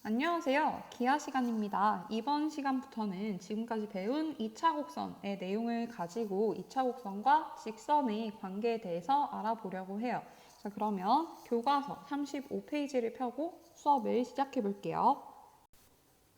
안녕하세요. 기하 시간입니다. 이번 시간부터는 지금까지 배운 2차 곡선의 내용을 가지고 2차 곡선과 직선의 관계에 대해서 알아보려고 해요. 자, 그러면 교과서 35페이지를 펴고 수업을 시작해 볼게요.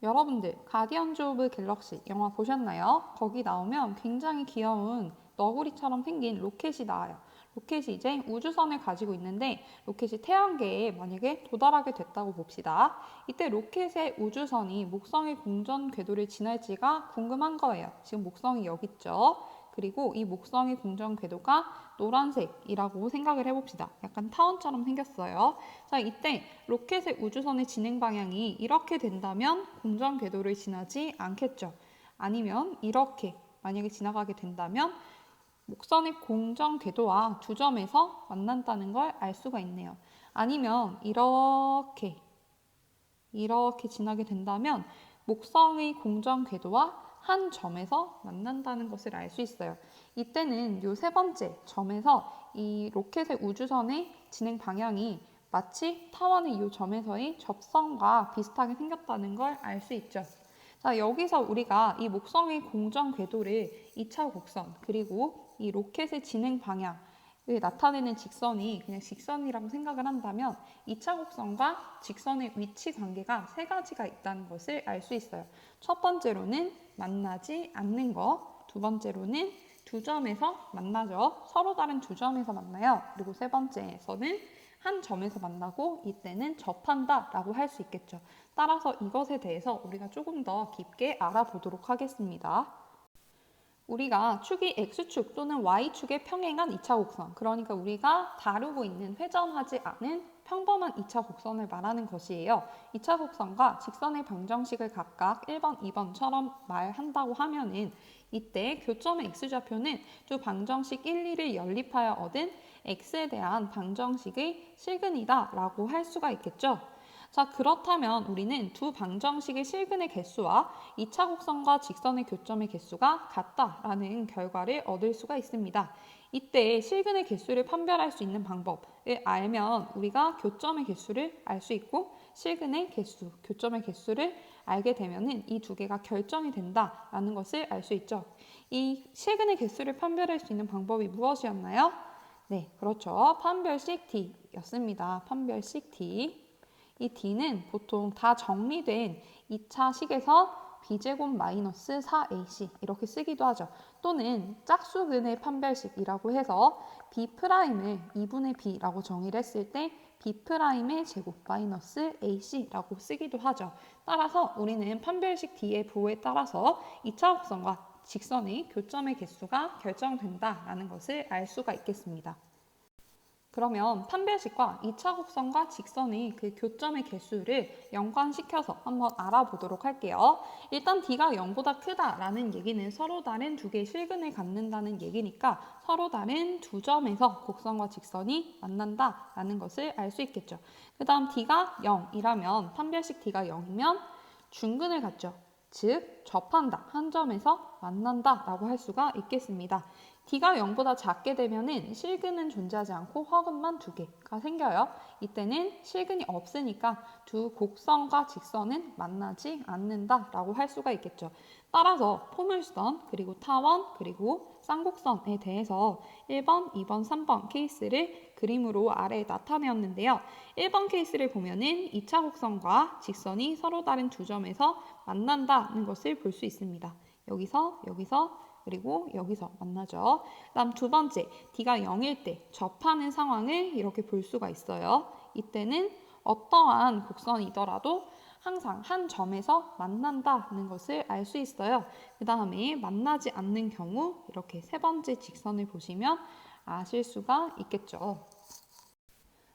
여러분들 가디언즈 오브 갤럭시 영화 보셨나요? 거기 나오면 굉장히 귀여운 너구리처럼 생긴 로켓이 나와요. 로켓이 이제 우주선을 가지고 있는데 로켓이 태양계에 만약에 도달하게 됐다고 봅시다. 이때 로켓의 우주선이 목성의 공전 궤도를 지날지가 궁금한 거예요. 지금 목성이 여기 있죠. 그리고 이 목성의 공전 궤도가 노란색이라고 생각을 해봅시다. 약간 타원처럼 생겼어요. 자, 이때 로켓의 우주선의 진행 방향이 이렇게 된다면 공전 궤도를 지나지 않겠죠. 아니면 이렇게 만약에 지나가게 된다면 목선의 공전 궤도와 두 점에서 만난다는 걸 알 수가 있네요. 아니면 이렇게 지나게 된다면 목성의 공전 궤도와 한 점에서 만난다는 것을 알 수 있어요. 이때는 이 세 번째 점에서 이 로켓의 우주선의 진행 방향이 마치 타원의 이 점에서의 접선과 비슷하게 생겼다는 걸 알 수 있죠. 자, 여기서 우리가 이 목성의 공전 궤도를 2차 곡선 그리고 이 로켓의 진행 방향 나타내는 직선이 그냥 직선이라고 생각을 한다면 2차 곡선과 직선의 위치 관계가 세 가지가 있다는 것을 알 수 있어요. 첫 번째로는 만나지 않는 것, 두 번째로는 두 점에서 만나죠. 서로 다른 두 점에서 만나요. 그리고 세 번째에서는 한 점에서 만나고 이때는 접한다 라고 할 수 있겠죠. 따라서 이것에 대해서 우리가 조금 더 깊게 알아보도록 하겠습니다. 우리가 축이 X축 또는 Y축에 평행한 2차 곡선, 그러니까 우리가 다루고 있는 회전하지 않은 평범한 2차 곡선을 말하는 것이에요. 2차 곡선과 직선의 방정식을 각각 1번, 2번처럼 말한다고 하면은 이때 교점의 X좌표는 두 방정식 1, 2를 연립하여 얻은 X에 대한 방정식의 실근이다 라고 할 수가 있겠죠. 자, 그렇다면 우리는 두 방정식의 실근의 개수와 2차 곡선과 직선의 교점의 개수가 같다라는 결과를 얻을 수가 있습니다. 이때 실근의 개수를 판별할 수 있는 방법을 알면 우리가 교점의 개수를 알 수 있고 실근의 개수, 교점의 개수를 알게 되면 이 두 개가 결정이 된다라는 것을 알 수 있죠. 이 실근의 개수를 판별할 수 있는 방법이 무엇이었나요? 네, 그렇죠. 판별식 D였습니다. 판별식 D. 이 D는 보통 다 정리된 2차 식에서 b제곱 마이너스 4ac 이렇게 쓰기도 하죠. 또는 짝수근의 판별식이라고 해서 b'을 2분의 b라고 정의를 했을 때 b'의 제곱 마이너스 ac라고 쓰기도 하죠. 따라서 우리는 판별식 D의 부호에 따라서 2차 곡선과 직선의 교점의 개수가 결정된다라는 것을 알 수가 있겠습니다. 그러면 판별식과 2차 곡선과 직선의 그 교점의 개수를 연관시켜서 한번 알아보도록 할게요. 일단 D가 0보다 크다라는 얘기는 서로 다른 두 개의 실근을 갖는다는 얘기니까 서로 다른 두 점에서 곡선과 직선이 만난다라는 것을 알 수 있겠죠. 그 다음 D가 0이라면 판별식 D가 0이면 중근을 갖죠. 즉 접한다, 한 점에서 만난다라고 할 수가 있겠습니다. D가 0보다 작게 되면 실근은 존재하지 않고 허근만 두 개가 생겨요. 이때는 실근이 없으니까 두 곡선과 직선은 만나지 않는다라고 할 수가 있겠죠. 따라서 포물선, 그리고 타원, 그리고 쌍곡선에 대해서 1번, 2번, 3번 케이스를 그림으로 아래에 나타내었는데요. 1번 케이스를 보면은 2차 곡선과 직선이 서로 다른 두 점에서 만난다는 것을 볼 수 있습니다. 여기서, 그리고 여기서 만나죠. 다음 두 번째, D가 0일 때 접하는 상황을 이렇게 볼 수가 있어요. 이때는 어떠한 곡선이더라도 항상 한 점에서 만난다는 것을 알 수 있어요. 그 다음에 만나지 않는 경우 이렇게 세 번째 직선을 보시면 아실 수가 있겠죠.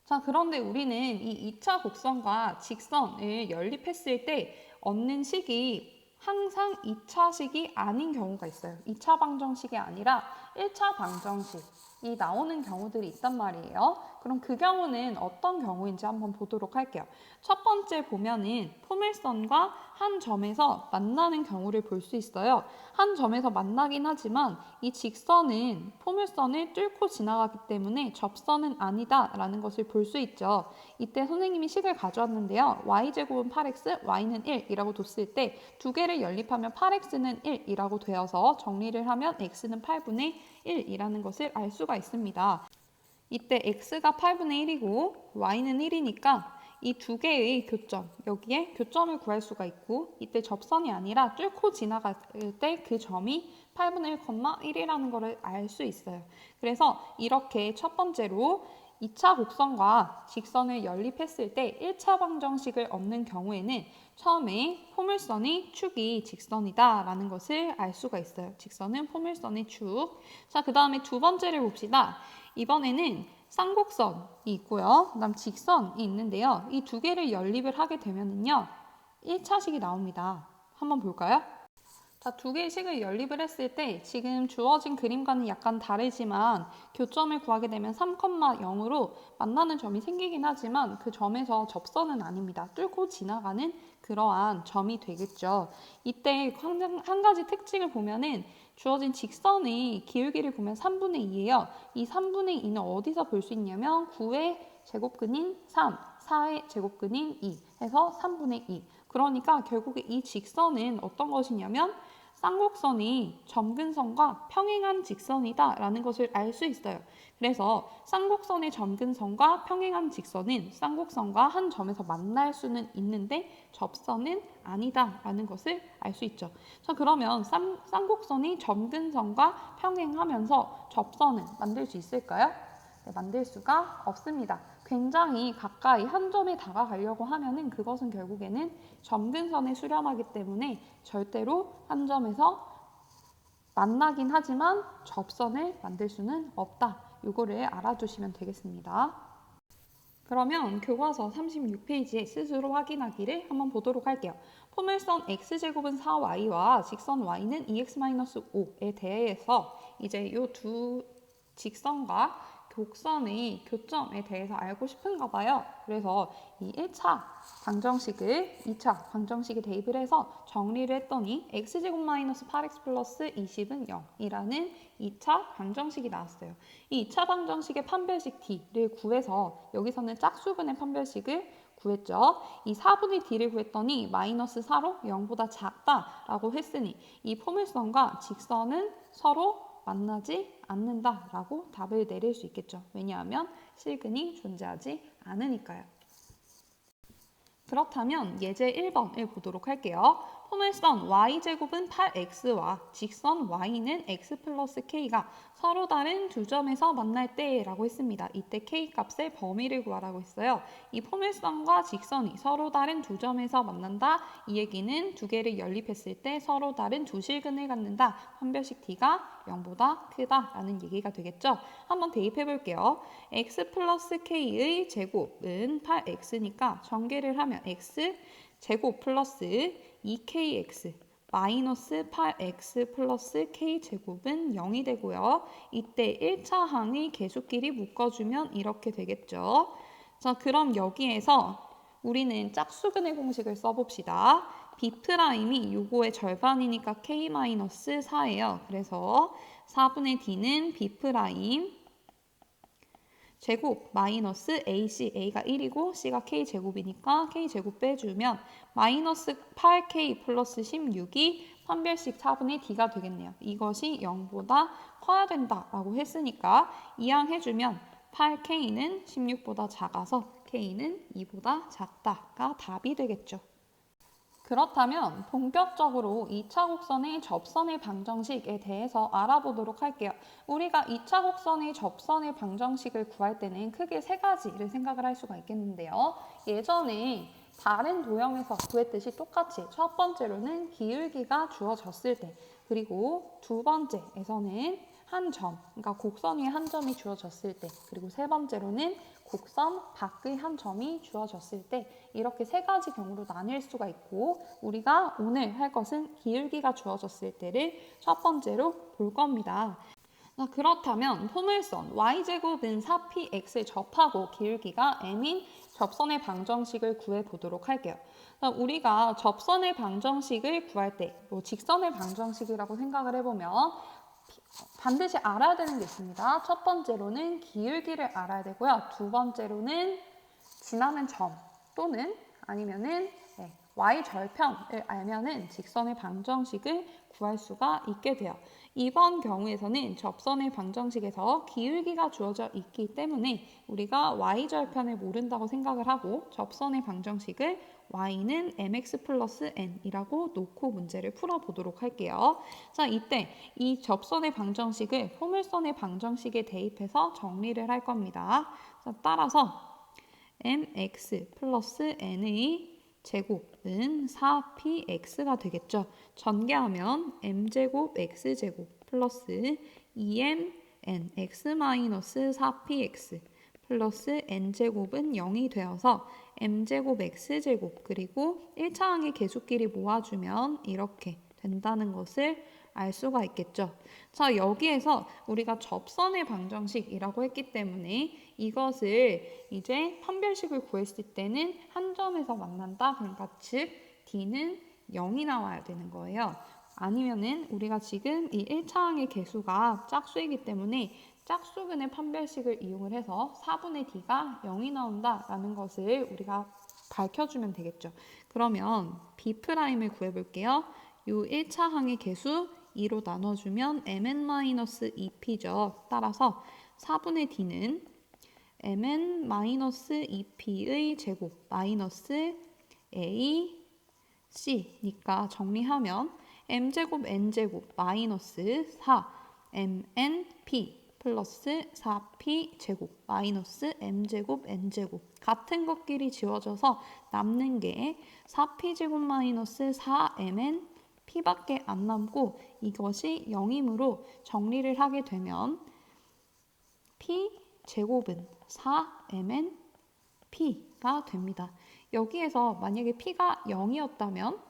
자, 그런데 우리는 이 2차 곡선과 직선을 연립했을 때 얻는 식이 항상 2차식이 아닌 경우가 있어요. 2차 방정식이 아니라 1차 방정식이 나오는 경우들이 있단 말이에요. 그럼 그 경우는 어떤 경우인지 한번 보도록 할게요. 첫 번째 보면은 포물선과 한 점에서 만나는 경우를 볼 수 있어요. 한 점에서 만나긴 하지만 이 직선은 포물선을 뚫고 지나가기 때문에 접선은 아니다라는 것을 볼 수 있죠. 이때 선생님이 식을 가져왔는데요. y제곱은 8x, y는 1이라고 뒀을 때 두 개를 연립하면 8x는 1이라고 되어서 정리를 하면 x는 8분의 1이라는 것을 알 수가 있습니다. 이때 x가 8분의 1이고 y는 1이니까 이 두 개의 교점, 여기에 교점을 구할 수가 있고 이때 접선이 아니라 뚫고 지나갈 때 그 점이 8분의 1,1이라는 것을 알 수 있어요. 그래서 이렇게 첫 번째로 2차 곡선과 직선을 연립했을 때 1차 방정식을 얻는 경우에는 처음에 포물선의 축이 직선이다 라는 것을 알 수가 있어요. 직선은 포물선의 축. 자, 그 다음에 두 번째를 봅시다. 이번에는 쌍곡선이 있고요. 그다음 직선이 있는데요. 이 두 개를 연립을 하게 되면은요. 1차식이 나옵니다. 한번 볼까요? 자, 두 개의 식을 연립을 했을 때 지금 주어진 그림과는 약간 다르지만 교점을 구하게 되면 3,0으로 만나는 점이 생기긴 하지만 그 점에서 접선은 아닙니다. 뚫고 지나가는 그러한 점이 되겠죠. 이때 한 가지 특징을 보면은 주어진 직선의 기울기를 보면 3분의 2예요. 이 3분의 2는 어디서 볼 수 있냐면 9의 제곱근인 3, 4의 제곱근인 2 해서 3분의 2. 그러니까 결국에 이 직선은 어떤 것이냐면 쌍곡선이 점근선과 평행한 직선이다 라는 것을 알 수 있어요. 그래서 쌍곡선의 점근선과 평행한 직선은 쌍곡선과 한 점에서 만날 수는 있는데 접선은 아니다 라는 것을 알 수 있죠. 자, 그러면 쌍곡선이 점근선과 평행하면서 접선은 만들 수 있을까요? 네, 만들 수가 없습니다. 굉장히 가까이 한 점에 다가가려고 하면은 그것은 결국에는 점근선에 수렴하기 때문에 절대로 한 점에서 만나긴 하지만 접선을 만들 수는 없다. 이거를 알아두시면 되겠습니다. 그러면 교과서 36페이지에 스스로 확인하기를 한번 보도록 할게요. 포물선 x제곱은 4y와 직선 y는 2x-5에 대해서 이제 이 두 직선과 곡선의 교점에 대해서 알고 싶은가 봐요. 그래서 이 1차 방정식을 2차 방정식에 대입을 해서 정리를 했더니 x제곱 마이너스 8x 플러스 20은 0이라는 2차 방정식이 나왔어요. 이 2차 방정식의 판별식 d를 구해서 여기서는 짝수근의 판별식을 구했죠. 이 4분의 d를 구했더니 마이너스 4로 0보다 작다라고 했으니 이 포물선과 직선은 서로 만나지 않는다라고 답을 내릴 수 있겠죠. 왜냐하면 실근이 존재하지 않으니까요. 그렇다면 예제 1번을 보도록 할게요. 포물선 y제곱은 8x와 직선 y는 x 플러스 k가 서로 다른 두 점에서 만날 때라고 했습니다. 이때 k 값의 범위를 구하라고 했어요. 이 포물선과 직선이 서로 다른 두 점에서 만난다. 이 얘기는 두 개를 연립했을 때 서로 다른 두 실근을 갖는다. 판별식 d가 0보다 크다라는 얘기가 되겠죠. 한번 대입해 볼게요. x 플러스 k의 제곱은 8x니까 전개를 하면 x 제곱 플러스 2kx 마이너스 8x 플러스 k제곱은 0이 되고요. 이때 1차 항의 계수끼리 묶어주면 이렇게 되겠죠. 자, 그럼 여기에서 우리는 짝수근의 공식을 써봅시다. B'이 요거의 절반이니까 k-4예요. 그래서 4분의 d는 B' 제곱 마이너스 AC, A가 1이고 C가 K제곱이니까 K제곱 빼주면 마이너스 8K 플러스 16이 판별식 4분의 D가 되겠네요. 이것이 0보다 커야 된다라고 했으니까 이항해주면 8K는 16보다 작아서 K는 2보다 작다가 답이 되겠죠. 그렇다면 본격적으로 2차 곡선의 접선의 방정식에 대해서 알아보도록 할게요. 우리가 2차 곡선의 접선의 방정식을 구할 때는 크게 세 가지를 생각을 할 수가 있겠는데요. 예전에 다른 도형에서 구했듯이 똑같이 첫 번째로는 기울기가 주어졌을 때, 그리고 두 번째에서는 한 점, 그러니까 곡선 위에 한 점이 주어졌을 때, 그리고 세 번째로는 곡선 밖의 한 점이 주어졌을 때, 이렇게 세 가지 경우로 나뉠 수가 있고, 우리가 오늘 할 것은 기울기가 주어졌을 때를 첫 번째로 볼 겁니다. 자, 그렇다면 포물선 y제곱은 4px을 접하고 기울기가 m인 접선의 방정식을 구해보도록 할게요. 자, 우리가 접선의 방정식을 구할 때 직선의 방정식이라고 생각을 해보면 반드시 알아야 되는 게 있습니다. 첫 번째로는 기울기를 알아야 되고요. 두 번째로는 지나는 점 또는 아니면은 y절편을 알면은 직선의 방정식을 구할 수가 있게 돼요. 이번 경우에서는 접선의 방정식에서 기울기가 주어져 있기 때문에 우리가 y절편을 모른다고 생각을 하고 접선의 방정식을 y는 mx 플러스 n이라고 놓고 문제를 풀어보도록 할게요. 자, 이때 이 접선의 방정식을 포물선의 방정식에 대입해서 정리를 할 겁니다. 자, 따라서 mx 플러스 n의 제곱은 4px가 되겠죠. 전개하면 m제곱 x제곱 플러스 2m n x 마이너스 4px 플러스 n제곱은 0이 되어서 m제곱 x제곱 그리고 1차항의 계수끼리 모아주면 이렇게 된다는 것을 알 수가 있겠죠. 자, 여기에서 우리가 접선의 방정식이라고 했기 때문에 이것을 이제 판별식을 구했을 때는 한 점에서 만난다. 그러니까 즉 D는 0이 나와야 되는 거예요. 아니면은 우리가 지금 이 1차항의 개수가 짝수이기 때문에 짝수근의 판별식을 이용을 해서 4분의 D가 0이 나온다라는 것을 우리가 밝혀주면 되겠죠. 그러면 B'을 구해볼게요. 이 1차항의 개수 2로 나눠주면 mn-2p죠. 따라서 4분의 D는 mn-2p의 제곱 마이너스 a, c니까 정리하면 m제곱 n제곱 마이너스 4 mnp 플러스 4p 제곱 마이너스 m제곱 n제곱 같은 것끼리 지워져서 남는 게 4p 제곱 마이너스 4mn p밖에 안 남고 이것이 0이므로 정리를 하게 되면 p 제곱은 4mn p가 됩니다. 여기에서 만약에 p가 0이었다면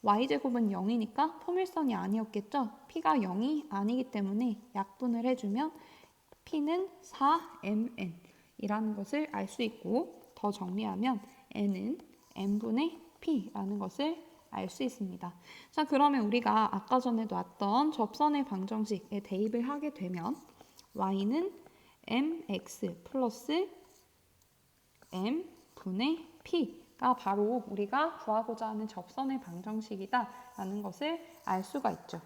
y제곱은 0이니까 포물선이 아니었겠죠? p가 0이 아니기 때문에 약분을 해주면 p는 4mn 이라는 것을 알 수 있고 더 정리하면 n은 n분의 p라는 것을 알 수 있습니다. 자, 그러면 우리가 아까 전에 놨던 접선의 방정식에 대입을 하게 되면 y는 mx 플러스 m분의 p가 바로 우리가 구하고자 하는 접선의 방정식이다라는 것을 알 수가 있죠.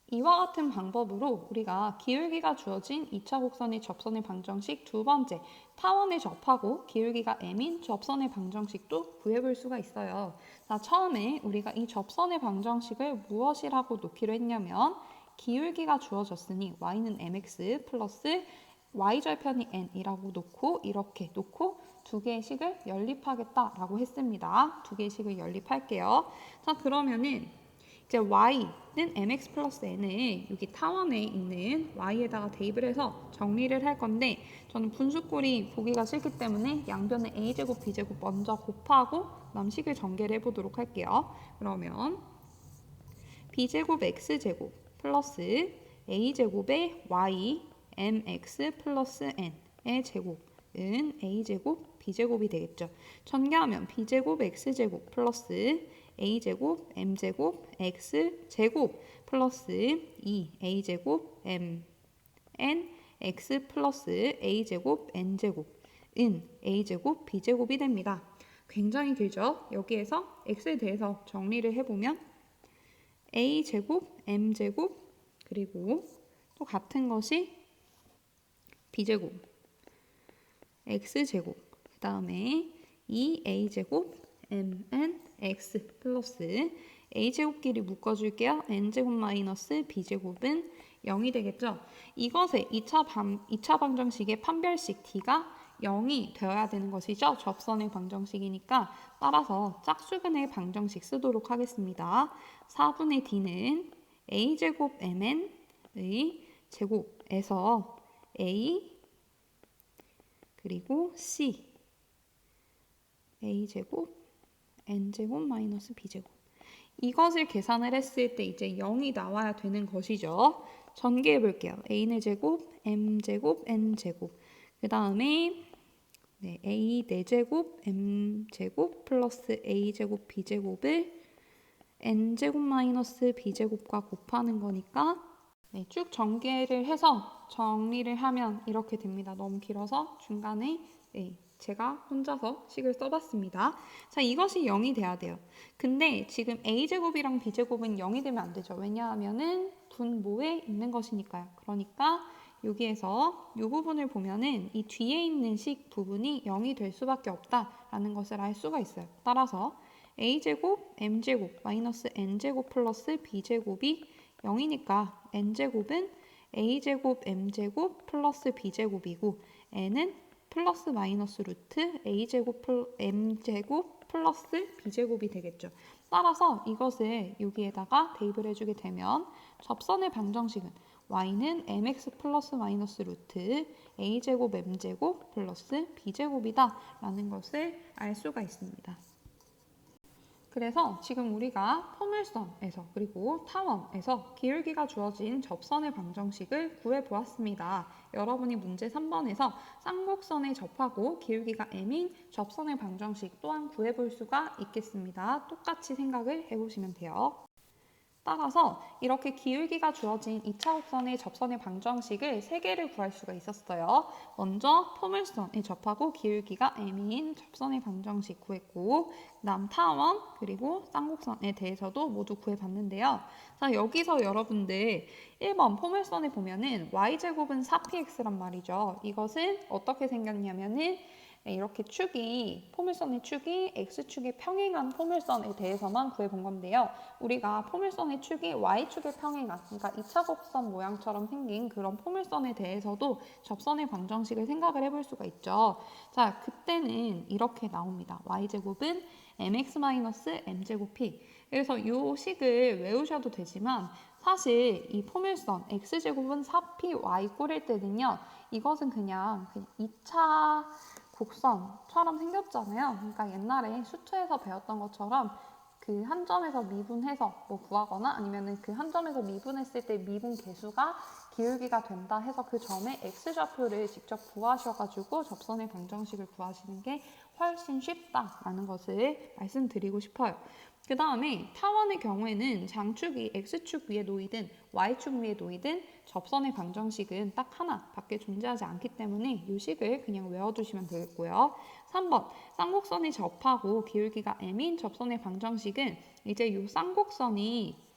이와 같은 방법으로 우리가 기울기가 주어진 2차 곡선의 접선의 방정식 두 번째 타원을 접하고 기울기가 m인 접선의 방정식도 구해볼 수가 있어요. 자, 처음에 우리가 이 접선의 방정식을 무엇이라고 놓기로 했냐면 기울기가 주어졌으니 y는 mx 플러스 y절편이 n이라고 놓고 이렇게 놓고 두 개의 식을 연립하겠다라고 했습니다. 두 개의 식을 연립할게요. 자, 그러면은 이제 y는 mx 플러스 n을 여기 타원에 있는 y에다가 대입을 해서 정리를 할 건데 저는 분수꼴이 보기가 싫기 때문에 양변에 a제곱 b제곱 먼저 곱하고 남식을 전개를 해보도록 할게요. 그러면 b제곱 x제곱 플러스 a제곱의 y mx 플러스 n의 제곱은 a제곱 b제곱이 되겠죠. 전개하면 b제곱 x제곱 플러스 a제곱 m제곱 x제곱 플러스 2a제곱 m n x 플러스 a제곱 n제곱은 a제곱 b제곱이 됩니다. 굉장히 길죠? 여기에서 x에 대해서 정리를 해보면 a제곱 m제곱 그리고 또 같은 것이 b제곱 x제곱 그 다음에 2a제곱 mn x 플러스 a제곱끼리 묶어줄게요. n제곱 마이너스 b제곱은 0이 되겠죠. 이것의 2차 방정식의 판별식 d가 0이 되어야 되는 것이죠. 접선의 방정식이니까 따라서 짝수근의 방정식 쓰도록 하겠습니다. 4분의 d는 a제곱 mn의 제곱에서 a 그리고 c a제곱 n제곱 마이너스 b제곱 이것을 계산을 했을 때 이제 0이 나와야 되는 것이죠. 전개해 볼게요. a의 제곱, m제곱, n제곱. 그 다음에 네, a 4제곱, m제곱 플러스 a제곱, b제곱을 n제곱 마이너스 b제곱과 곱하는 거니까 네, 쭉 전개를 해서 정리를 하면 이렇게 됩니다. 너무 길어서 중간에 네, 제가 혼자서 식을 써봤습니다. 자, 이것이 0이 돼야 돼요. 근데 지금 a제곱이랑 b제곱은 0이 되면 안 되죠. 왜냐하면은 분모에 있는 것이니까요. 그러니까 여기에서 이 부분을 보면은 이 뒤에 있는 식 부분이 0이 될 수밖에 없다라는 것을 알 수가 있어요. 따라서 a제곱, m제곱, 마이너스 n제곱 플러스 b제곱이 0이니까 n제곱은 a제곱, m제곱 플러스 b제곱이고 n은 플러스 마이너스 루트 a제곱 m제곱 플러스 b제곱이 되겠죠. 따라서 이것을 여기에다가 대입을 해주게 되면 접선의 방정식은 y는 mx 플러스 마이너스 루트 a제곱 m제곱 플러스 b제곱이다 라는 것을 알 수가 있습니다. 그래서 지금 우리가 포물선에서 그리고 타원에서 기울기가 주어진 접선의 방정식을 구해보았습니다. 여러분이 문제 3번에서 쌍곡선에 접하고 기울기가 m인 접선의 방정식 또한 구해볼 수가 있겠습니다. 똑같이 생각을 해보시면 돼요. 따라서 이렇게 기울기가 주어진 2차 곡선의 접선의 방정식을 3개를 구할 수가 있었어요. 먼저 포물선에 접하고 기울기가 m인 접선의 방정식 구했고 그다음 타원 그리고 쌍곡선에 대해서도 모두 구해봤는데요. 자, 여기서 여러분들 1번 포물선에 보면은 y제곱은 4px란 말이죠. 이것은 어떻게 생겼냐면은 이렇게 축이 포물선의 축이 x축에 평행한 포물선에 대해서만 구해본 건데요. 우리가 포물선의 축이 y축에 평행한 그러니까 2차 곡선 모양처럼 생긴 그런 포물선에 대해서도 접선의 방정식을 생각을 해볼 수가 있죠. 자, 그때는 이렇게 나옵니다. y제곱은 mx-m제곱 p. 그래서 이 식을 외우셔도 되지만 사실 이 포물선 x제곱은 4p y 꼴일 때는요. 이것은 그냥 2차 곡선처럼 생겼잖아요. 그러니까 옛날에 수투에서 배웠던 것처럼 그 한 점에서 미분해서 뭐 구하거나 아니면은 그 한 점에서 미분했을 때 미분 계수가 기울기가 된다 해서 그 점의 x좌표를 직접 구하셔가지고 접선의 방정식을 구하시는 게 훨씬 쉽다라는 것을 말씀드리고 싶어요. 그 다음에 타원의 경우에는 장축이 x축 위에 놓이든 y축 위에 놓이든 접선의 방정식은 딱 하나밖에 존재하지 않기 때문에 이 식을 그냥 외워두시면 되겠고요. 3번 쌍곡선이 접하고 기울기가 m인 접선의 방정식은 이제 이 쌍곡선이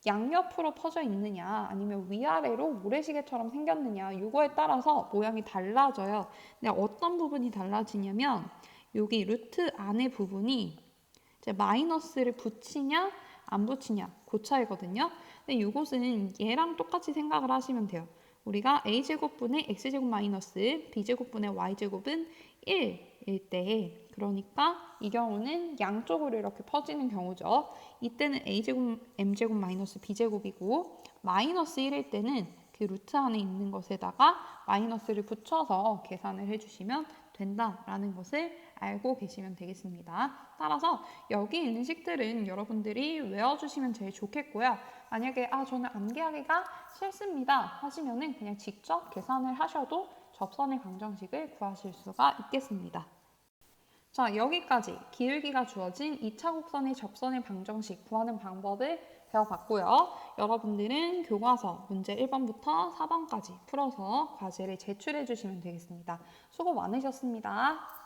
양옆으로 퍼져 있느냐 아니면 위아래로 모래시계처럼 생겼느냐 이거에 따라서 모양이 달라져요. 근데 어떤 부분이 달라지냐면 여기 루트 안의 부분이 이제 마이너스를 붙이냐 안 붙이냐 그 차이거든요. 근데 이것은 얘랑 똑같이 생각을 하시면 돼요. 우리가 a제곱분의 x제곱 마이너스 b제곱분의 y제곱은 1일 때 그러니까 이 경우는 양쪽으로 이렇게 퍼지는 경우죠. 이때는 a제곱 m제곱 마이너스 b제곱이고 마이너스 1일 때는 그 루트 안에 있는 것에다가 마이너스를 붙여서 계산을 해주시면 된다라는 것을 알고 계시면 되겠습니다. 따라서 여기 있는 식들은 여러분들이 외워주시면 제일 좋겠고요. 만약에 저는 암기하기가 싫습니다 하시면은 그냥 직접 계산을 하셔도 접선의 방정식을 구하실 수가 있겠습니다. 자, 여기까지 기울기가 주어진 2차 곡선의 접선의 방정식 구하는 방법을 배워봤고요. 여러분들은 교과서 문제 1번부터 4번까지 풀어서 과제를 제출해 주시면 되겠습니다. 수고 많으셨습니다.